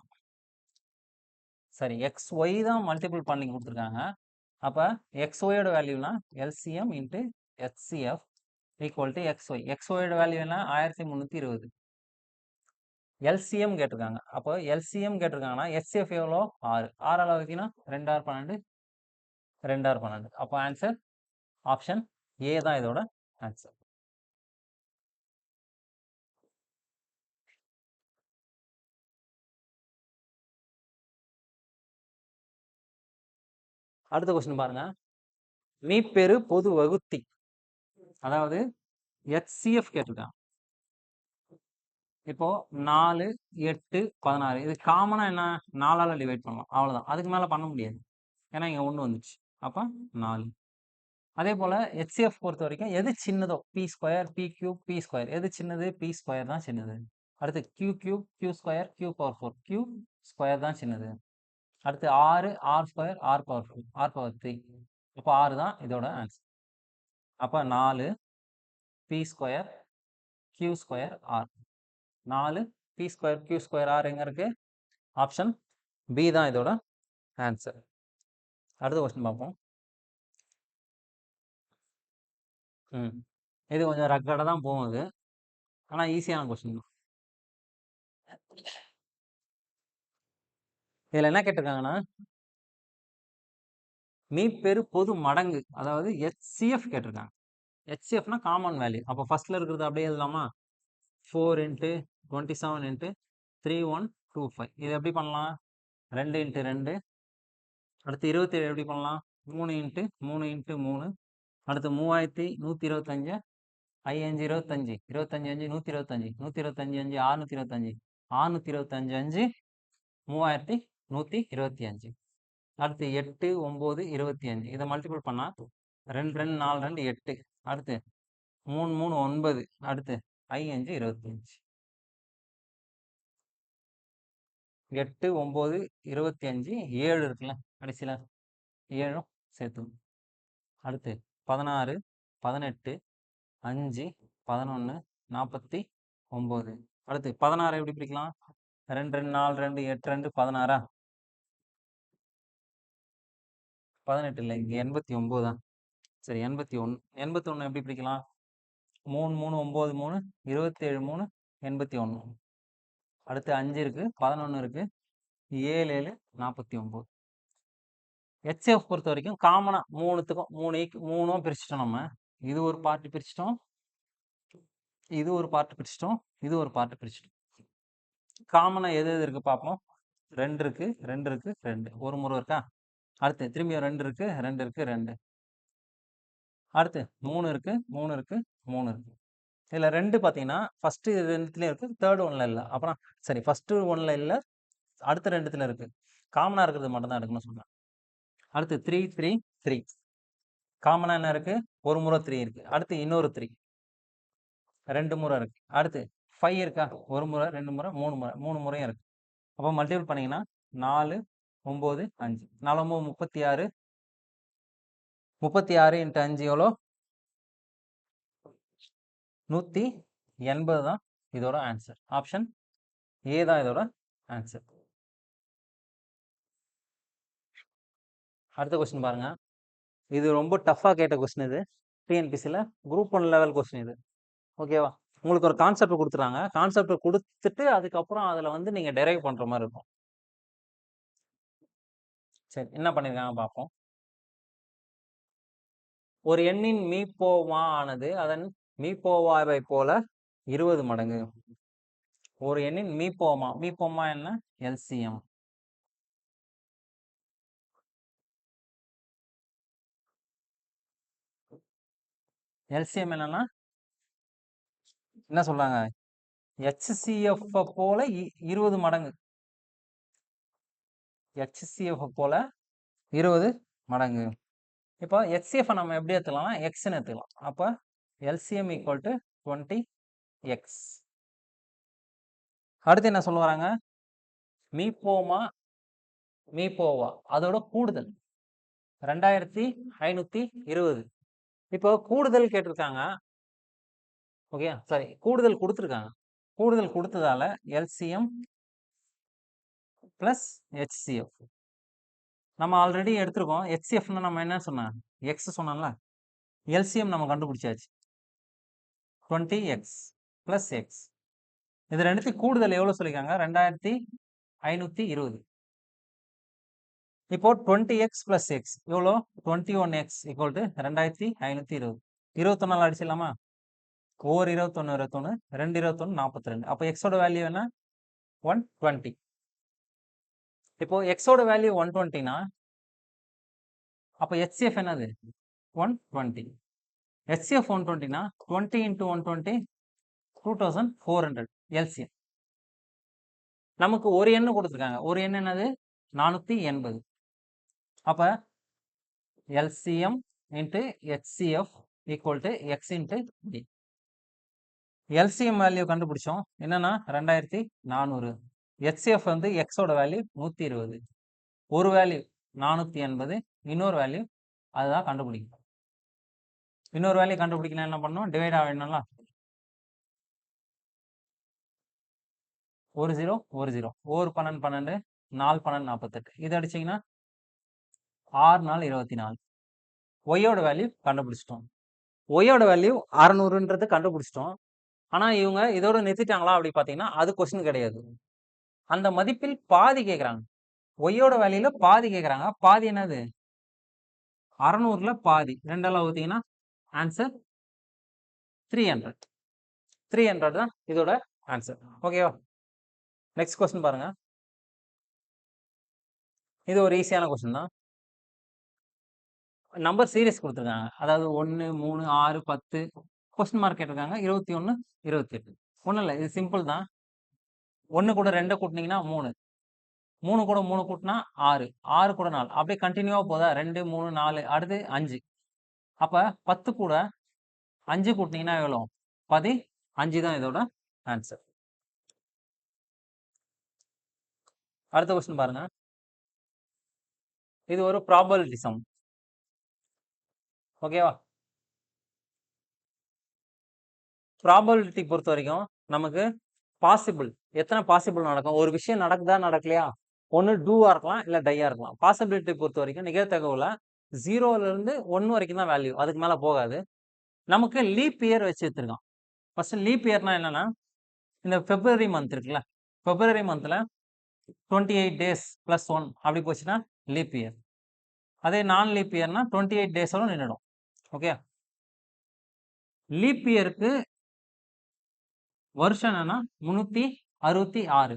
சரி, எக்ஸ் ஒய் தான் மல்டிபிள் பண்ணி கொடுத்துருக்காங்க. அப்போ எக்ஸ் ஒயோட வேல்யூனா LCM into HCF equal to x y. எக்ஸ்ஒயோட வேல்யூ என்ன? 1320. எல்சிஎம் கேட்டிருக்காங்க. அப்போ எல்சிஎம் கேட்டிருக்காங்கன்னா எச்சிஎஃப் எவ்வளோ? 6. 6 வகுத்தீங்கன்னா 2 6 12, 2 6 12. அப்போ ஆன்சர் ஆப்ஷன் ஏ தான் இதோட ஆன்சர். அடுத்த கொஸ்டின் பாருங்க. மீப்பெரு பொது வகுத்தி, அதாவது HCF கேட்டிருக்காங்க. இப்போ 4 8 16 இது காமனா என்ன? 4ஆல டிவைட் பண்ணலாம், அவ்வளவுதான். அதுக்கு மேல பண்ண முடியாது, ஏன்னா இங்க 1 வந்துச்சு. அப்ப 4. அதே போல HCF பொறுத்த வரைக்கும் எது சின்னதோ, b square, b cube, b square, எது சின்னது? பி ஸ்கொயர் தான் சின்னது. அடுத்து q cube, q square, q power 4, q square தான் சின்னது. அடுத்து 6 r square, r power 4, r power 3. அப்போ 6 தான் இதோட ஆன்சர். அப்ப 4 b square, q square, r. 4 b square, q square, r எங்க இருக்கு? ஆப்ஷன் பி தான் இதோட ஆன்சர். அடுத்த கொஸ்டின் பார்ப்போம். இது கொஞ்சம் ரக்கடாக தான் போகுது, ஆனால் ஈஸியான கொஸ்டின் தான். இதில் என்ன கேட்டிருக்காங்கன்னா, மீப்பெரு பொது மடங்கு, அதாவது HCF கேட்டிருக்காங்க. HCFனா காமன் வேல்யூ. அப்போ ஃபர்ஸ்ட்ல இருக்கிறது அப்படியே எழுதலாமா? 4 × 27 × 3125. இது எப்படி பண்ணலாம்? 2 × 2. அடுத்து 27 எப்படி பண்ணலாம்? 3 × 3 × 3. அடுத்து 3125, 5 25, 25 5 125, 125 5 625, 625 5 3125. அடுத்து 8 9 25. இதை மல்டிபிள் பண்ணா 2 2 4 2 8. அடுத்து 3 3 9. அடுத்து 5 25. 8 9 25 7 இருக்குல்ல கடைசியில், 7 சேர்த்து. அடுத்து 16 18 5 11 49. அடுத்து 16 எப்படி பிடிக்கலாம்? 2 2 4 2 8 2 16. 18 இல்லை, இங்கே 89 தான். சரி, 81. 81 எப்படி பிடிக்கலாம்? 3 3 9 3 27 3 81. அடுத்து 5 இருக்கு, 11 இருக்கு, 7 7 49. HCF பொறுத்த வரைக்கும் காமனா மூணுத்துக்கும் 3 பிரிச்சிட்டோம். நம்ம இது ஒரு பார்ட் பிரிச்சிட்டோம், இது ஒரு பார்ட் பிரிச்சிட்டோம், இது ஒரு பார்ட் பிரிச்சிட்டோம். காமனா எது எது இருக்கு பார்ப்போம். 2 இருக்கு, 2 இருக்கு, 2 ஒரு முறை இருக்கா? அடுத்து திரும்பி 2 இருக்கு, 2 இருக்கு, 2. அடுத்து 3 இருக்கு, 3 இருக்கு, 3 இருக்கு. இதுல 2 பார்த்தீங்கன்னா ஃபர்ஸ்ட் 2த்துலயும் இருக்கு, தேர்ட் ஒன்ல இல்லை. அப்புறம் சரி, ஃபர்ஸ்ட் ஒன்ல இல்லை, அடுத்த 2த்துல இருக்கு. காமனா இருக்கிறது மட்டும் தான் எடுக்கணும்னு சொன்னேன். அடுத்து 3 3 3. காமனா என்ன இருக்கு? ஒரு முறை 3 இருக்கு. அடுத்து இன்னொரு 3 2 முறை இருக்கு. அடுத்து 5 இருக்கா? ஒரு முறை, 2 முறை, 3 முறை, 3 முறையும் இருக்கு. அப்போ மல்டிபிள் பண்ணீங்கன்னா 4 9 5. 4 9 36. 36 × 5 எவ்வளோ? 180 தான் இதோட ஆன்சர். ஆப்ஷன் ஏ தான் இதோட ஆன்சர். அடுத்த கொஸ்டின் பாருங்க. இது ரொம்ப டஃப்பாக கேட்ட கொஸ்டின். இது டிஎன்பிசியில் குரூப் 1 லெவல் கொஸ்டின் இது. ஓகேவா? உங்களுக்கு ஒரு கான்செப்ட் கொடுத்துறாங்க. கான்செப்ட் கொடுத்துட்டு அதுக்கப்புறம் அதில் வந்து நீங்கள் டெரைவ் பண்ணுற மாதிரி இருக்கும். சரி, என்ன பண்ணியிருக்காங்க பார்ப்போம். ஒரு எண்ணின் மீப்போவா ஆனது அதன் மீப்போவாவை போல 20 மடங்கு. ஒரு எண்ணின் மீப்போமா என்ன? எல்சிஎம். எல்சிஎம் என்னன்னா என்ன சொல்றாங்க? HCF போல 20 மடங்கு. HCF போல 20 மடங்கு. இப்போ HCF நம்ம எப்படி எடுத்துக்கலாம்னா எக்ஸ்ன்னு எடுத்துக்கலாம். அப்போ LCM = 20x. அடுத்து என்ன சொல்ல வராங்க? மீப்போவா அதோட கூடுதல் 2520. இப்போ கூடுதல் கேட்டிருக்காங்க. ஓகே, சரி, கூடுதல் கொடுத்துருக்காங்க. கூடுதல் கொடுத்ததால LCM + HCF. நம்ம ஆல்ரெடி எடுத்திருக்கோம். HCF நம்ம என்ன சொன்னோம்? எக்ஸ் சொன்னோம்ல. LCM நம்ம கண்டுபிடிச்சாச்சு. 20x plus x. இது ரெண்டுத்தையும் கூடுதல் எவ்வளவு சொல்லிருக்காங்க? 2520. இப்போ 20x plus x எவ்வளோ? 21x equal to 2520. 21 அடிச்சிடலாமா? ஓர் 21 21, 2 21 42. அப்போ x ஓட வேல்யூ என்ன? 120. இப்போ x ஓட வேல்யூ 120னா அப்போ HCF என்னது? 120. HCF 120னா 20 into 120 2400 LCM. நமக்கு ஒரு எண்ணு கொடுத்துருக்காங்க. ஒரு எண் என்னது? 480. அப்ப LCM into HCF equal to x into D. LCM value கண்டுபிடிச்சோம். என்னன்னா 2400. HCF வந்து x ஓட வேல்யூ 120. ஒரு வேல்யூ 480, இன்னொரு வேல்யூ அதுதான் கண்டுபிடிக்கும். இன்னொரு வேல்யூ கண்டுபிடிக்கணும் என்ன பண்ணணும்? டிவைட் ஆகணும்ல. ஒரு 0 ஒரு 0, ஒரு 12 12, 4 12 48. இது அடிச்சீங்கன்னா 6 4 24. ஒய்யோட வேல்யூ கண்டுபிடிச்சிட்டோம். ஒய்யோட வேல்யூ 600ன்றது கண்டுபிடிச்சிட்டோம். ஆனா இவங்க இதோட நிறுத்திட்டாங்களா அப்படி பாத்தீங்கன்னா அது கொஸ்டின் கிடையாது. அந்த மதிப்பில் பாதி கேட்கறாங்க. ஒய்யோட வேல்யூல பாதி கேட்கறாங்க. பாதி என்னது? 600ல பாதி. ரெண்டால ஊத்தீங்கன்னா ஆன்சர் 300. 300 தான் இதோட ஆன்சர். ஓகேவா? நெக்ஸ்ட் கொஸ்டின் பாருங்க. இது ஒரு ஈஸியான கொஸ்டின் தான். நம்பர் சீரிஸ் கொடுத்துருக்காங்க. அதாவது 1 3 6 10 கொஸ்டின் மார்க் கேட்டிருக்காங்க. 21 28. ஒன்றும் இல்லை, இது சிம்பிள் தான். 1 கூட 2 கூட்டினீங்கன்னா 3, 3 கூட 3 கூட்டினா 6, 6 கூட 4, அப்படியே கண்டினியூவா போதா? 2 3 4, அடுத்து 5. அப்ப 10 கூட 5 கூட்டினீங்கன்னா எவ்வளோ? 15 தான் இதோட ஆன்சர். அடுத்த கொஸ்டின் பாருங்க. இது ஒரு ப்ராபபிலிட்டி சம். ஓகேவா? ப்ராபபிலிட்டி பொறுத்த வரைக்கும் நமக்கு பாசிபிள், எத்தனை பாசிபிள் நடக்கும்? ஒரு விஷயம் நடக்குதா நடக்கலையா? ஒன்று டூவா இருக்கலாம், இல்லை டையா இருக்கலாம். பாசிபிலிட்டி பொறுத்த வரைக்கும் நிகழ்தகவுல 0ல இருந்து 1 வரைக்கும் தான் வேல்யூ, அதுக்கு மேல போகாது. நமக்கு லீப் இயர் வச்சு எடுத்துருக்கான். ஃபர்ஸ்ட் லீப் இயர்னா என்னன்னா, இந்த பிப்ரவரி மந்த் இருக்குல்ல, பிப்ரவரி மந்த்ல 28 days plus 1 அப்படி போச்சுன்னா லீப் இயர். அதே நான் லீப் இயர்னா 28 days நின்றுடும். ஓகே. லீப் இயருக்கு வருஷம் என்னன்னா 366.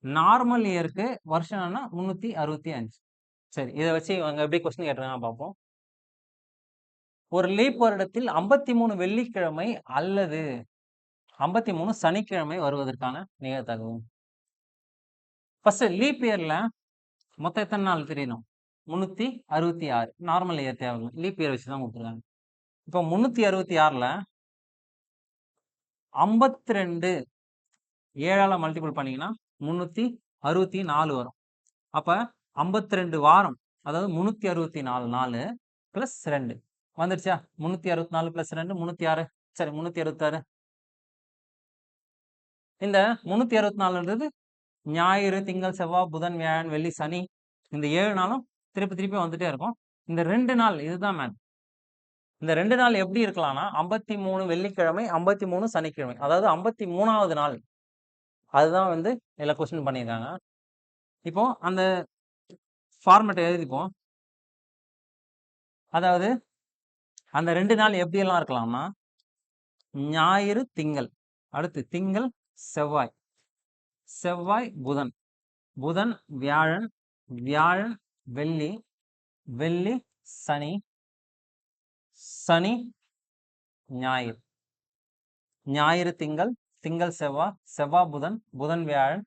நார்மல் இயருக்கு வருஷம் என்னன்னா 365. சரி, இதை வச்சு இவங்க எப்படி கொஸ்டின் கேட்டிருக்காங்க பார்ப்போம். ஒரு லீப் வருடத்தில் 53 வெள்ளிக்கிழமை அல்லது 53 சனிக்கிழமை வருவதற்கான நிகழ்தகவு. ஃபர்ஸ்ட் லீப் இயர்ல மொத்தம் எத்தனை நாள் தெரியணும்? 366. நார்மல் இயர் தேவை, லீப் இயர் வச்சு தான் கொடுத்துருக்காங்க. இப்போ 366ல 52 7ஆல மல்டிபிள் பண்ணீங்கன்னா 364 வரும். அப்ப 52 வாரம், அதாவது 364 நாள் பிளஸ் 2 வந்துருச்சா? 364 பிளஸ் 2 306. சரி, 366. இந்த 364ன்றது ஞாயிறு, திங்கள், செவ்வாய், புதன், வியாழன், வெள்ளி, சனி, இந்த 7 நாளும் திருப்பி திருப்பி வந்துட்டே இருக்கும். இந்த 2 நாள் இதுதான் மேன். இந்த 2 நாள் எப்படி இருக்கலாம்னா 53 வெள்ளிக்கிழமை, 53 சனிக்கிழமை, அதாவது 53வது நாள். அதுதான் வந்து இதுல கொஸ்டின் பண்ணியிருக்காங்க. இப்போ அந்த ஃபார்மேட் எழுதிப்போம். அதாவது அந்த 2 நாள் எப்படி எல்லாம் இருக்கலாம்னா, ஞாயிறு திங்கள், அடுத்து திங்கள் செவ்வாய், செவ்வாய் புதன், புதன் வியாழன், வியாழன் வெள்ளி, வெள்ளி சனி, சனி ஞாயிறு, ஞாயிறு திங்கள், திங்கள் செவ்வாய், செவ்வாய் புதன், புதன் வியாழன்,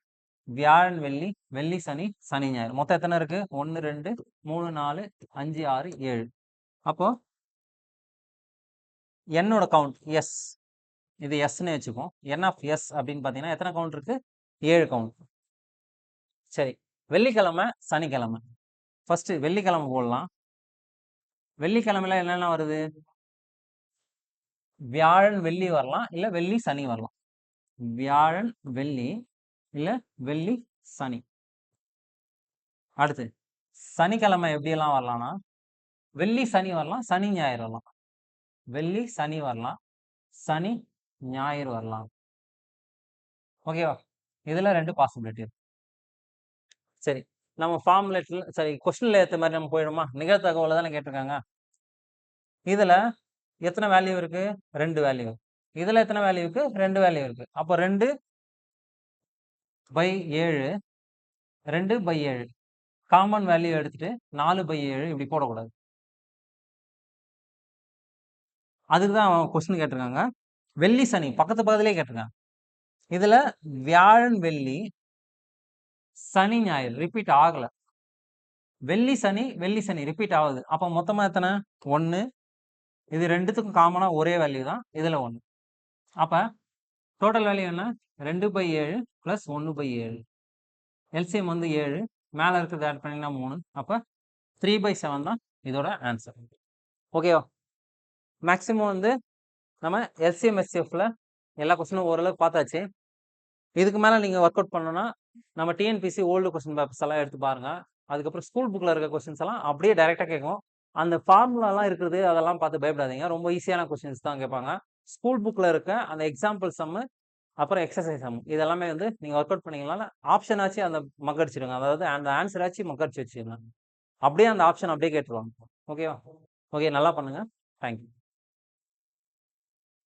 வியாழன் வெள்ளி, வெள்ளி சனி, சனி ஞாயிறு. மொத்தம் எத்தனை இருக்கு? 1 2 3 4 5 6 7. அப்போ என்னோட கவுண்ட் எஸ், இது எஸ்ன்னு வச்சுப்போம். என் ஆஃப் எஸ் அப்படின்னு பார்த்தீங்கன்னா எத்தனை கவுண்ட் இருக்கு? 7 கவுண்ட். சரி, வெள்ளிக்கிழமை சனிக்கிழமை. ஃபர்ஸ்ட் வெள்ளிக்கிழமை போடலாம். வெள்ளிக்கிழமையில என்னென்ன வருது? வியாழன் வெள்ளி வரலாம், இல்ல வெள்ளி சனி வரலாம். வியாழன் வெள்ளி இல்ல வெள்ளி சனி. அடுத்து சனிக்கிழமை எப்படி எல்லாம் வரலாம்னா வெள்ளி சனி வரலாம், சனி ஞாயிறு வரலாம். வெள்ளி சனி வரலாம், சனி ஞாயிறு வரலாம். ஓகேவா? இதுல 2 பாசிபிலிட்டி இருக்கு. சரி, நம்ம ஃபார்முலேட்ல சரி கொஸ்டின்ல ஏத்த மாதிரி நம்ம போயிடுமா? நிகழ்தகவுல தானே கேட்டிருக்காங்க. இதுல எத்தனை வேல்யூ இருக்கு? 2 வேல்யூ. இதுல எத்தனை வேல்யூ இருக்கு? 2 வேல்யூ இருக்கு. அப்போ 2/7 2/7 காமன் வேல்யூ எடுத்துட்டு 4/7 இப்படி போடக்கூடாது. அதுக்கு தான் கொஸ்டின் கேட்டிருக்காங்க. வெள்ளி சனி பக்கத்து பக்கத்துலேயே கேட்டிருக்காங்க. இதுல வியாழன் வெள்ளி சனி ஞாயிறு ரிப்பீட் ஆகல. வெள்ளி சனி ரிப்பீட் ஆகுது. அப்போ மொத்தமா எத்தனை? 1. இது ரெண்டுத்துக்கும் காமனா ஒரே வேல்யூ தான். இதுல 1. அப்ப டோட்டல் வேல்யூ என்ன? 2/7 + 1/7. எல்சிஎம் வந்து 7. மேல இருக்கிறது ஆட் பண்ணிங்கன்னா 3. அப்ப 3/7 தான் இதோட ஆன்சர். ஓகேவா? மேக்ஸிமம் வந்து நம்ம எல்சிஎம் எஸ்சிஎஃப்ல எல்லா கொஸ்டினும் ஓரளவுக்கு பார்த்தாச்சு. இதுக்கு மேல நீங்க ஒர்க் அவுட் பண்ணணும்னா நம்ம டிஎன்பிசி ஓல்டு கொஸ்டின் பேப்பர்ஸ் எல்லாம் எடுத்து பாருங்க. அதுக்கப்புறம் ஸ்கூல் புக்ல இருக்க கொஸ்டின்ஸ் எல்லாம் அப்படியே டைரக்டா கேட்கும். அந்த ஃபார்முலாலாம் இருக்குது அதெல்லாம் பார்த்து பயப்படாதீங்க. ரொம்ப ஈஸியான கொஸ்டின்ஸ் தான் கேட்பாங்க. ஸ்கூல் புக்ல இருக்க அந்த எக்ஸாம்பிள் சம்மு அப்புறம் எக்ஸசைஸ் சம் இதெல்லாமே வந்து நீங்க ஒர்க் அவுட் பண்ணீங்கனால ஆப்ஷன் ஆச்சு அந்த மக்கடிச்சிடுங்க. அதாவது அந்த ஆன்சர் ஆச்சு மக்கடிச்சு வச்சுருங்க. அப்படியே அந்த ஆப்ஷன் அப்படியே கேட்டுருவாங்க. ஓகேவா? ஓகே, நல்லா பண்ணுங்க. தேங்க்யூ.